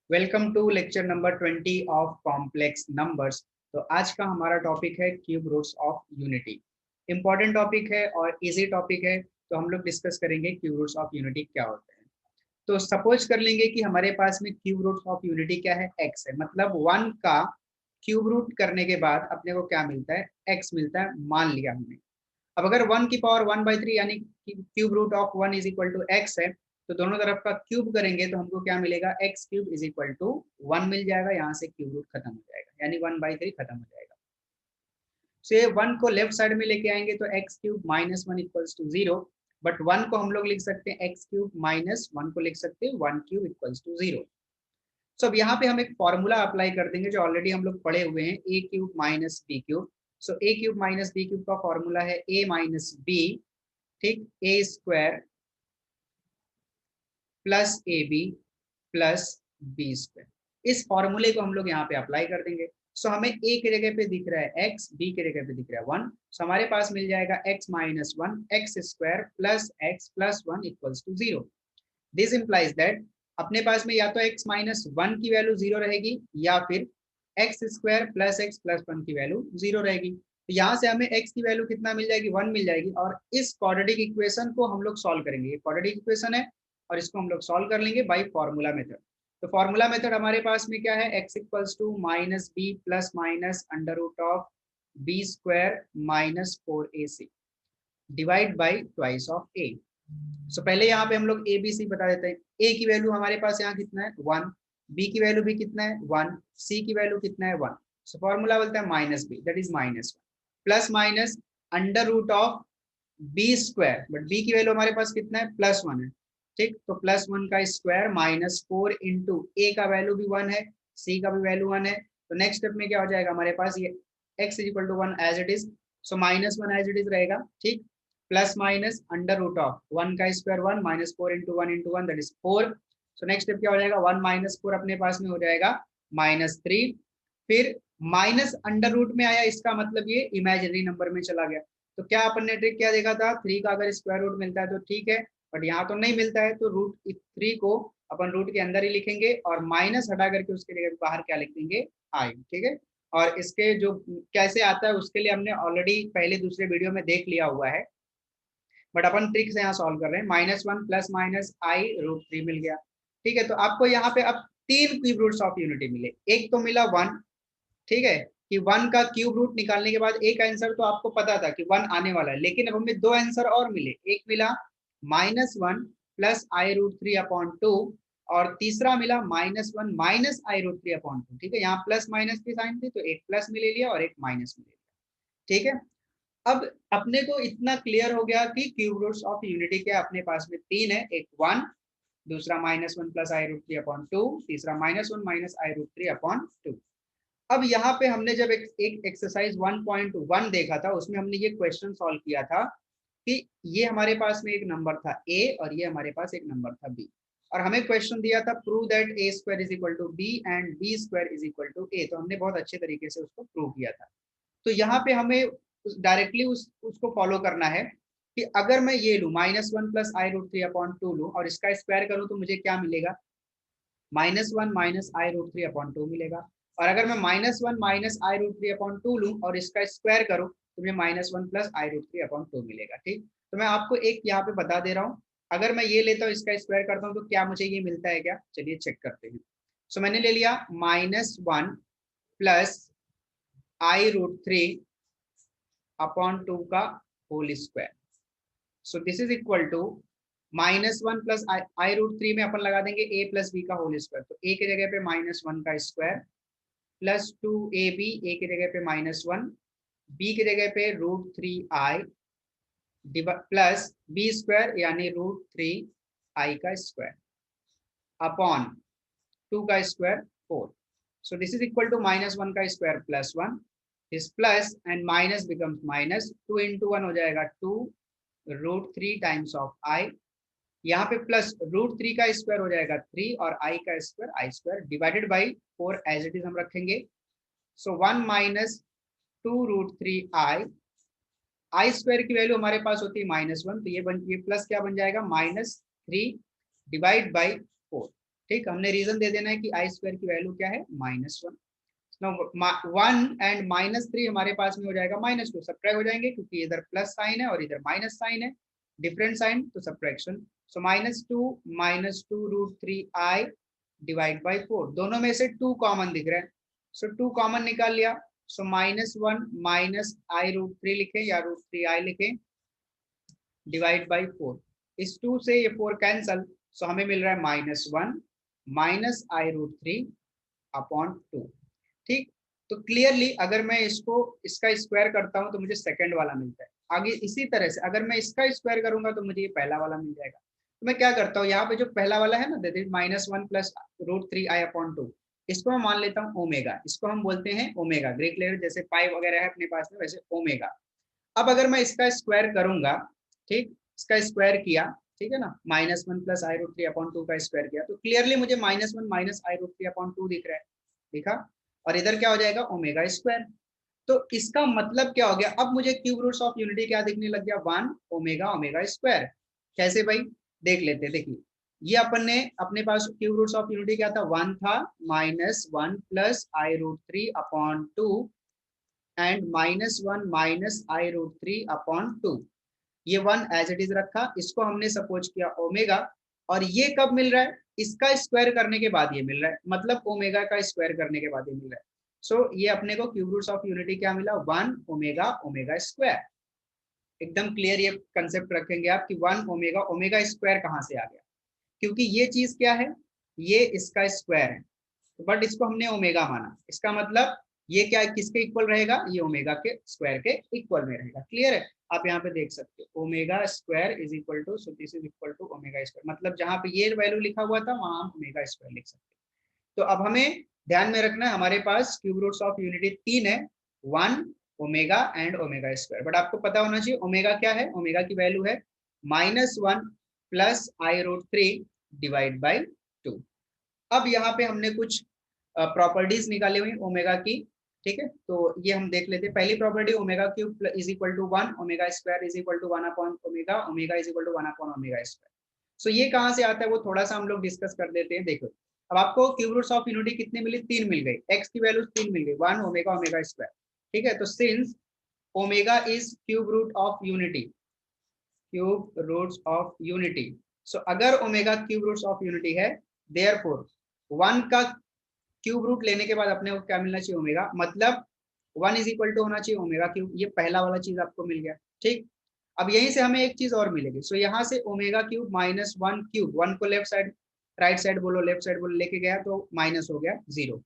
Welcome to lecture number 20 of complex numbers. तो आज का हमारा टॉपिक है cube roots of unity. Important topic है और इजी टॉपिक है, तो हम लोग डिस्कस करेंगे क्यूब रूट्स ऑफ यूनिटी क्या होते हैं। तो सपोज कर लेंगे कि हमारे पास में क्यूब रूट्स ऑफ यूनिटी क्या है, एक्स है। मतलब 1 का क्यूब रूट करने के बाद अपने को क्या मिलता है, एक्स मिलता है, मान लिया हमने। अब अगर 1 की पावर 1/3 यानी cube root of 1 is equal to X है, तो दोनों तरफ का क्यूब करेंगे तो हमको क्या मिलेगा, X cube is equal to 1 मिल जाएगा। यहाँ से क्यूब रूट खत्म हो जाएगा, यानी 1/3 खत्म हो जाएगा। सो ये 1 को लेफ्ट साइड में लेके आएंगे तो X cube minus 1 equals to 0। But 1 को हम लोग लिख सकते हैं एक्स क्यूब माइनस 1 को लिख सकते हैं 1 क्यूब इक्वल्स टू 0। सो अब यहाँ पे हम एक फॉर्मूला अप्लाई कर देंगे जो ऑलरेडी हम लोग पढ़े हुए हैं, A cube minus B cube. So A cube minus B cube का फॉर्मूला है ए माइनस बी, ठीक, A square plus A B plus B square. इस फॉर्मूले को हम लोग यहाँ पे अप्लाई कर देंगे। सो हमें ए के जगह पे दिख रहा है एक्स, बी के जगह पे दिख रहा है 1। सो हमारे पास मिल जाएगा X minus 1 X square plus X plus 1 equals to 0। This implies that अपने पास में या तो एक्स माइनस 1 की वैल्यू 0 रहेगी या फिर x square plus X plus 1 की वैल्यू 0 रहेगी। तो यहाँ से हमें एक्स की वैल्यू कितना मिल जाएगी, 1 मिल जाएगी। और इस क्वाड्रेटिक इक्वेशन को हम लोग सॉल्व करेंगे। ये क्वाड्रेटिक इक्वेशन है और इसको हम लोग सॉल्व कर लेंगे बाई फॉर्मूला मेथड। तो फॉर्मूला मेथड हमारे पास में क्या है, X equals to minus B plus minus under root of B square minus 4ac divide by twice of A. So पहले यहाँ पे हम लोग ए बी सी बता देते हैं। ए की वैल्यू हमारे पास यहाँ कितना है 1, बी की वैल्यू भी कितना है 1, सी की वैल्यू कितना है 1। सो फॉर्मूला बोलता है minus B that is minus 1 plus minus under root of B square, but B की वैल्यू हमारे पास कितना है प्लस 1 है, ठीक। तो प्लस 1 का स्क्वायर माइनस 4 इंटू ए का वैल्यू भी 1 है, सी का भी वैल्यू 1 है। तो नेक्स्ट स्टेप में क्या हो जाएगा हमारे पास, ये X is equal to 1 as it is. So minus 1 as it is रहेगा, ठीक। Plus minus under root of 1 का square 1 minus 4 into 1 that is 4। So next step क्या हो जाएगा, 1 माइनस 4 अपने पास में हो जाएगा -3। फिर माइनस अंडर रूट में आया, इसका मतलब ये इमेजिनरी नंबर में चला गया। तो क्या अपन ने ट्रिक क्या देखा था, 3 का अगर स्क्वायर रूट मिलता है तो ठीक है, बट यहाँ तो नहीं मिलता है। तो रूट 3 को अपन रूट के अंदर ही लिखेंगे और माइनस हटा करके उसके लिए बाहर क्या लिख देंगे, आई, ठीक है। और इसके जो कैसे आता है उसके लिए हमने ऑलरेडी पहले दूसरे वीडियो में देख लिया हुआ है, बट अपन ट्रिक से यहाँ सॉल्व कर रहे हैं। -1 प्लस माइनस आई रूट 3 मिल गया, ठीक है। तो आपको यहाँ पे अब 3 क्यूब रूट्स ऑफ यूनिटी मिले। एक तो मिला 1, ठीक है, कि 1 का क्यूब रूट निकालने के बाद एक आंसर तो आपको पता था कि 1 आने वाला है, लेकिन अब हमें 2 आंसर और मिले। एक मिला -1 प्लस आई रूट 3 अपॉन 2 और तीसरा मिला -1 माइनस आई रूट 3 अपॉन 2, ठीक है। यहाँ प्लस माइनस की साइन थी तो एक प्लस में ले लिया और एक माइनस में ले लिया, ठीक है। अब अपने को इतना क्लियर हो गया कि क्यूब रूट्स ऑफ यूनिटी के अपने पास में 3 है, एक 1, दूसरा -1 प्लस आई रूट 3 अपॉन 2, तीसरा -1 माइनस आई रूट 3 अपॉन 2। अब यहाँ पे हमने जब एक एक्सरसाइज 1.1 देखा था, उसमें हमने ये क्वेश्चन सॉल्व किया था कि ये हमारे पास में एक नंबर था ए और ये हमारे पास एक नंबर था बी, और हमें क्वेश्चन दिया था prove that A square is equal to B and B square is equal to A. तो हमने बहुत अच्छे तरीके से उसको प्रूव किया था। तो यहाँ पे हमें डायरेक्टली उसको फॉलो करना है कि अगर मैं ये लूँ -1 प्लस आई रूट 3 अपॉन 2 लूँ और इसका स्क्वायर करूँ तो मुझे क्या मिलेगा, -1 माइनस आई रूट 3 अपॉन 2 मिलेगा। और अगर मैं -1 माइनस आई रूट 3 अपॉन 2 लूँ और इसका स्क्वायर करूँ तो मुझे -1 प्लस आई रूट 3 अपॉन 2 मिलेगा, ठीक। तो मैं आपको एक यहाँ पे बता दे रहा हूँ, अगर मैं ये लेता हूँ इसका स्क्वायर करता हूँ तो क्या मुझे ये मिलता है क्या, चलिए चेक करते हैं। सो मैंने ले लिया -1 प्लस आई रूट 3 अपॉन 2 का whole square. So this is equal to -1 plus I root 3 में अपन लगा देंगे ए प्लस बी का होल स्क्वायर। तो ए की जगह पे -1 का स्क्वायर प्लस 2ab, ए की जगह पे -1, बी की जगह पे √3i प्लस बी स्क्वायर यानी √3i का स्क्वायर अपॉन 2 का square 4। So this is equal to -1 का स्क्वायर प्लस 1, इस plus and minus becomes minus, 2 into 1 हो जाएगा 2 √3 टाइम्स ऑफ आई, यहाँ पे प्लस √3 का स्क्वायर हो जाएगा 3 और i का square I square divided by 4 as it is हम रखेंगे। So 1 minus 2√3i, I square की वैल्यू हमारे पास होती है -1, तो ये प्लस क्या बन जाएगा -3 डिवाइड बाई 4। ठीक, हमने रीजन दे देना है कि आई स्क्वायर की वैल्यू क्या है -1। 1 एंड -3 हमारे पास में हो जाएगा -2, सब्ट्रैक्ट हो जाएंगे क्योंकि इधर प्लस साइन है और इधर माइनस साइन है, डिफरेंट साइन, तो subtraction. So -2 √3i divide by 4, दोनों में से 2 कॉमन दिख रहा है, सो 2 कॉमन निकाल लिया। सो -1 माइनस आई √3 लिखें या √3i लिखें डिवाइड बाई 4, इस 2 से ये 4 कैंसल, सो हमें मिल रहा है -1 माइनस आई √3 अपॉन 2। ठीक, तो क्लियरली अगर मैं इसका स्क्वायर करता हूं तो मुझे सेकंड वाला मिलता है। आगे इसी तरह से अगर मैं इसका स्क्वायर करूंगा तो मुझे ये पहला वाला मिल जाएगा। तो मैं क्या करता हूँ, यहाँ पे जो पहला वाला है ना, that is -1 plus √3i upon 2, इसको मैं मान लेता हूँ ओमेगा, इसको हम बोलते हैं ओमेगा, ग्रीक लेटर जैसे पाई वगैरह है अपने पास में वैसे ओमेगा। अब अगर मैं इसका स्क्वायर करूंगा, ठीक, इसका स्क्वायर किया, ठीक है ना, -1 प्लस आई √3 अपॉन 2 का स्क्वायर किया, तो क्लियरली मुझे -1 माइनस आई √3 अपॉन 2 दिख रहा है, दिखा, और इधर क्या हो जाएगा ओमेगा स्क्वायर। तो इसका मतलब क्या हो गया, अब मुझे क्यूब रूट्स ऑफ यूनिटी क्या दिखने लग गया, 1 ओमेगा ओमेगा स्क्वायर। कैसे भाई, देख लेते, देखिए ये अपन ने अपने पास क्यूब रूट्स ऑफ यूनिटी क्या था, 1 था, -1 plus I √3 upon 2 and -1 minus I √3 upon 2, ये 1 एज इट इज रखा, इसको हमने सपोज किया ओमेगा, और ये कब मिल रहा है, इसका स्क्वायर करने के बाद ये मिल रहा है, मतलब ओमेगा का स्क्वायर करने के बाद ये मिल रहा है। सो ये अपने को क्यूब रूट्स ऑफ यूनिटी क्या मिला, 1 ओमेगा ओमेगा स्क्वायर। एकदम क्लियर ये कंसेप्ट रखेंगे आप कि 1 ओमेगा ओमेगा स्क्वायर कहाँ से आ गया, क्योंकि ये चीज क्या है, ये इसका स्क्वायर है, बट इसको हमने ओमेगा माना, इसका मतलब ये क्या किसके इक्वल रहेगा, ये ओमेगा के स्क्वायर के इक्वल में रहेगा। क्लियर है, आप यहाँ पे देख सकते हो omega square is equal to, so this is equal to omega square, मतलब जहाँ पे ये वैल्यू लिखा हुआ था वहां हम ओमेगा स्क्वायर लिख सकते हैं। तो अब हमें ध्यान में रखना है हमारे पास क्यूब रूट्स ऑफ यूनिटी 3 है, 1 omega and omega square, but आपको पता होना चाहिए ओमेगा क्या है, ओमेगा की वैल्यू है -1 प्लस आई √3 डिवाइड बाई 2। अब यहाँ पे हमने कुछ प्रॉपर्टीज निकाली हुई ओमेगा की, ठीक है, तो ये हम देख लेते हैं। पहली property, omega cube is equal to 1, omega square is equal to 1 upon omega, omega is equal to 1 upon omega square. So ये कहाँ से आता है वो थोड़ा सा हम लोग डिस्कस कर देते हैं। देखो अब आपको क्यूब रूट्स ऑफ यूनिटी कितने मिली, 3 मिल गई, एक्स की वैल्यू 3 मिल गई, 1 ओमेगा ओमेगा स्क्वायर, ठीक है। तो since omega is cube root of unity, cube roots of unity, so अगर omega cube roots of unity है, देयरफॉर 1 का क्यूब रूट लेने के बाद अपने को क्या मिलना चाहिए, ओमेगा, मतलब 1 इज इक्वल टू होना चाहिए ओमेगा क्यूब, ये पहला वाला चीज आपको मिल गया। ठीक, अब यहीं से हमें एक चीज और मिलेगी, सो यहाँ से ओमेगा क्यूब -1 क्यूब, 1 को लेफ्ट साइड राइट साइड बोलो लेफ्ट साइड बोलो लेके गया तो माइनस हो गया 0।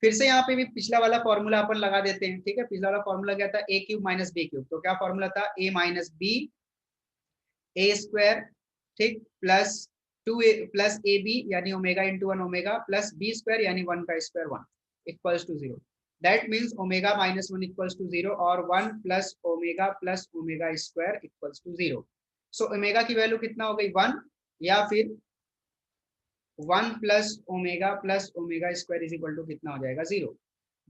फिर से यहाँ पे भी पिछला वाला फॉर्मूला अपन लगा देते हैं, ठीक है। पिछला वाला फॉर्मूला क्या था, A cube minus B cube, तो क्या फॉर्मूला था, A minus B A square, ठीक, plus 2a plus A B यानी omega into 1 omega plus B square यानी 1 का square 1 equals to 0। That means omega -1 equals to 0 और 1 plus omega square equals to 0। So omega की value कितना हो गई 1, या फिर 1 plus omega square is equal to कितना हो जाएगा 0।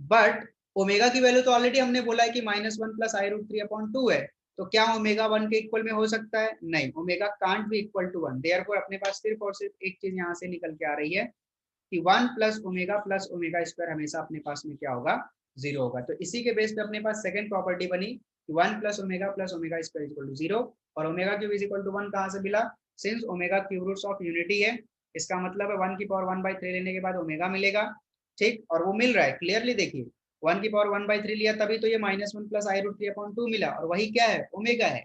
बट ओमेगा की वैल्यू तो ऑलरेडी हमने बोला है कि -1 प्लस आई √3 अपॉन 2 है, तो क्या ओमेगा 1 के इक्वल में हो सकता है, नहीं, omega can't be equal to 1। Therefore अपने पास सिर्फ और सिर्फ एक चीज यहाँ से निकल के आ रही है कि 1 प्लस ओमेगा स्क्वायर हमेशा अपने पास में क्या होगा, 0 होगा। तो इसी के बेस पे अपने पास सेकंड प्रॉपर्टी बनी कि 1 plus omega square is equal to 0 और omega cube is equal to 1 कहाँ से मिला, since omega cube roots of unity है, इसका मतलब है 1 की पावर 1/3 लेने के बाद ओमेगा मिलेगा, ठीक, और वो मिल रहा है क्लियरली देखिए, 1 की पावर 1/3 लिया तभी तो ये -1 प्लस आई √3 अपॉन 2 मिला, और वही क्या है, ओमेगा है।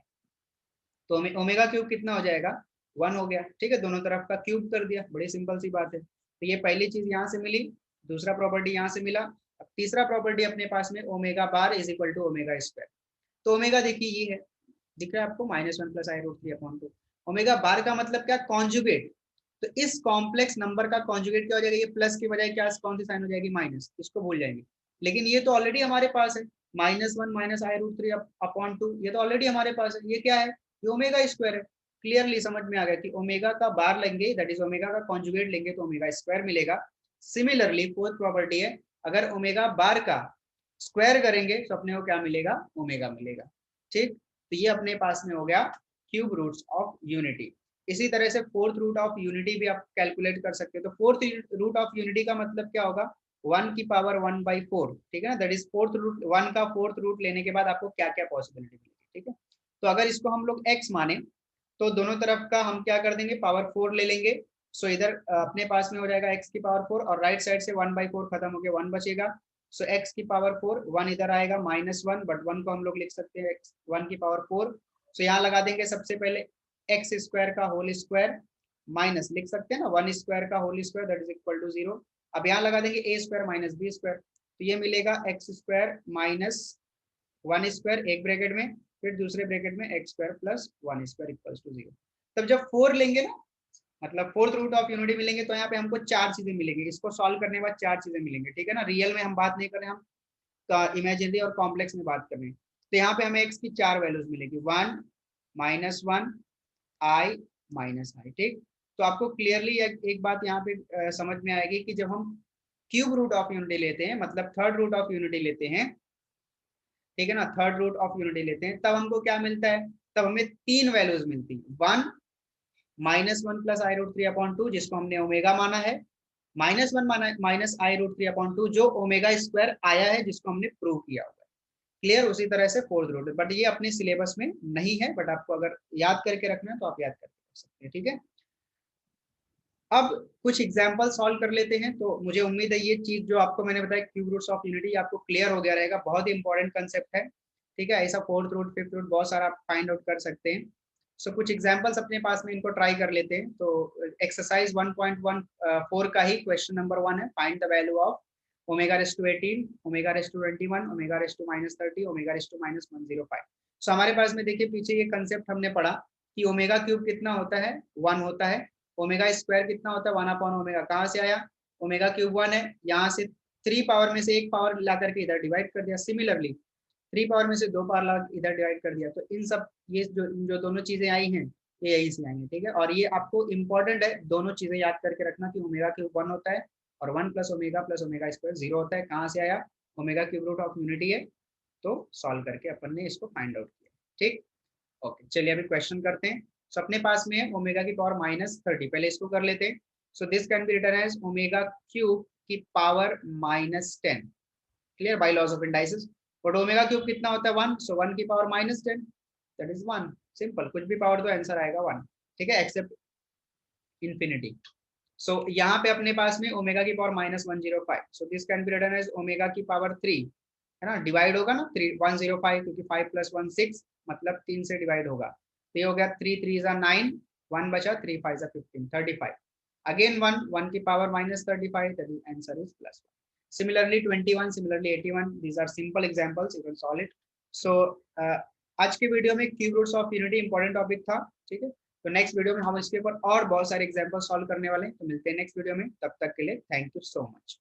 तो ओमेगा क्यूब कितना हो जाएगा, 1 हो गया, ठीक है, दोनों तरफ का क्यूब कर दिया, बड़ी सिंपल सी बात है। तो ये पहली चीज यहाँ से मिली, दूसरा प्रॉपर्टी यहाँ से मिला। अब तीसरा प्रॉपर्टी अपने पास में omega bar is equal to omega square. तो ओमेगा देखिए ये है, दिख रहा है आपको, -1 plus I √3 upon 2। Omega bar का मतलब क्या, कॉन्जुगेट। तो इस कॉम्प्लेक्स नंबर का कॉन्जुगेट क्या हो जाएगा, ये प्लस की बजाय क्या कौन सी साइन हो जाएगी, माइनस, इसको भूल जाएंगे। लेकिन ये तो ऑलरेडी हमारे पास है, -1 माइनस आई √3 अपॉन 2, ये तो ऑलरेडी हमारे पास है, ये क्या है, ये ओमेगा स्क्वायर है। क्लियरली समझ में आ गया कि ओमेगा का बार लेंगे, दैट इज ओमेगा का कॉन्जुगेट लेंगे तो ओमेगा स्क्वायर मिलेगा। सिमिलरली फोर्थ प्रॉपर्टी है, अगर ओमेगा बार का स्क्वायर करेंगे तो अपने को क्या मिलेगा, ओमेगा मिलेगा। ठीक, तो ये अपने पास में हो गया क्यूब रूट्स ऑफ यूनिटी। इसी तरह से फोर्थ रूट ऑफ यूनिटी भी आप कैलकुलेट कर सकते हो। तो फोर्थ रूट ऑफ यूनिटी का मतलब क्या होगा, 1⁴ ठीक है ना, दैट इज फोर्थ रूट, 1 का फोर्थ रूट लेने के बाद आपको क्या क्या पॉसिबिलिटी मिलेगी, ठीक है। तो अगर इसको हम लोग x माने तो दोनों तरफ का हम क्या कर देंगे, पावर 4 ले लेंगे। सो इधर अपने पास में हो जाएगा x की पावर 4 और राइट साइड से 1/4 खत्म हो गया, 1 बचेगा। सो x की पावर 4, 1 इधर आएगा -1, बट 1 को हम लोग लिख सकते हैं 1 की पावर 4। सो यहाँ लगा देंगे सबसे पहले एक्स स्क्वायर का होल स्क्वायर माइनस, लिख सकते हैं ना 1 स्क्वायर का whole square that is equal to 0। अब यहाँ लगा देंगे a square minus B square, तो ये मिलेगा एक्स स्क्वायर माइनस 1 स्क्वायर एक ब्रैकेट में, फिर दूसरे ब्रैकेट में X square plus 1 square equals to 0। तब जब 4 लेंगे ना, मतलब फोर्थ रूट ऑफ यूनिटी मिलेंगे, तो यहाँ पे हमको 4 चीजें मिलेंगी, इसको सॉल्व करने के बाद 4 चीजें मिलेंगी, ठीक है ना। रियल में हम बात नहीं कर रहे, हम इमेजिनरी और कॉम्प्लेक्स में बात कर रहे हैं। तो यहाँ पे हमें एक्स की 4 वैल्यूज मिलेगी, 1 -1 i -i, ठीक। तो आपको क्लियरली एक बात यहाँ पे समझ में आएगी कि जब हम क्यूब रूट ऑफ यूनिटी लेते हैं, मतलब थर्ड रूट ऑफ यूनिटी लेते हैं, ठीक है ना, थर्ड रूट ऑफ यूनिटी लेते हैं, तब हमको क्या मिलता है, तब हमें 3 वैल्यूज मिलती है। 1 -1 प्लस i√3/2 जिसको हमने ओमेगा माना है, -1 माइनस i√3/2 जो ओमेगा स्क्वायर आया है, जिसको हमने प्रूव किया हुआ है। क्लियर। उसी तरह से फोर्थ रूट, बट ये अपने सिलेबस में नहीं है, बट आपको अगर याद करके रखना है तो आप याद करके रख सकते हैं, ठीक है। अब कुछ एग्जाम्पल सॉल्व कर लेते हैं। तो मुझे उम्मीद है ये चीज जो आपको मैंने बताया क्यूब रूट्स ऑफ यूनिटी आपको क्लियर हो गया रहेगा, बहुत ही इंपॉर्टेंट कंसेप्ट है, ठीक है। ऐसा फोर्थ रूट फिफ्थ रूट बहुत सारा आप फाइंड आउट कर सकते हैं। सो कुछ एग्जांपल्स अपने पास में इनको ट्राई कर लेते हैं। तो एक्सरसाइज 1.14 का ही क्वेश्चन नंबर 1 है, find the value of omega raise to 18, omega raise to 21, omega raise to -30, omega raise to -105। So हमारे पास में देखिए पीछे ये कंसेप्ट हमने पढ़ा कि ओमेगा क्यूब कितना होता है, 1 होता है। ओमेगा स्क्वायर कितना होता है, 1/ओमेगा, कहाँ से आया, ओमेगा क्यूब 1 है, यहाँ से 3 पावर में से 1 पावर ला करके इधर डिवाइड कर दिया। सिमिलरली 3 पावर में से 2 पावर ला इधर डिवाइड कर दिया। तो इन सब ये जो दोनों चीजें आई हैं ये यही से आई हैं, ठीक है। और ये आपको इंपॉर्टेंट है, दोनों चीजें याद करके रखना कि ओमेगा क्यूब 1 होता है और 1 प्लस ओमेगा स्क्वायर 0 होता है। कहाँ से आया, omega cube root of unity है, तो सॉल्व करके अपन ने इसको फाइंड आउट किया, ठीक। ओके, चलिए अभी क्वेश्चन करते हैं। सो अपने पास में है ओमेगा की पावर -30, पहले इसको कर लेते हैं। So this can be written as omega cube की power -10, clear, by laws of indices. But omega cube कितना होता है 1, सो 1 की पावर -10 दैट इज 1, सिंपल, कुछ भी पावर दो आंसर आएगा 1, ठीक है, एक्सेप्ट इंफिनिटी। सो यहाँ पे अपने पास में ओमेगा की power -105, so this can be written as omega की पावर 3, है ना, डिवाइड होगा ना 3 105, क्योंकि 5 + 1 6, मतलब 3 से डिवाइड होगा, तो ये हो गया 3 3 = 9, 1 बचा, 3 5 = 15, 35, अगेन 1 की power -35, that is answer is +1। Similarly 21, similarly 81, these are simple examples, you can solve it. So आज के वीडियो में cube roots of unity important topic था, ठीक है। तो नेक्स्ट वीडियो में हम इसके ऊपर और बहुत सारे एग्जांपल सॉल्व करने वाले हैं। तो मिलते हैं नेक्स्ट वीडियो में, तब तक के लिए थैंक यू सो मच।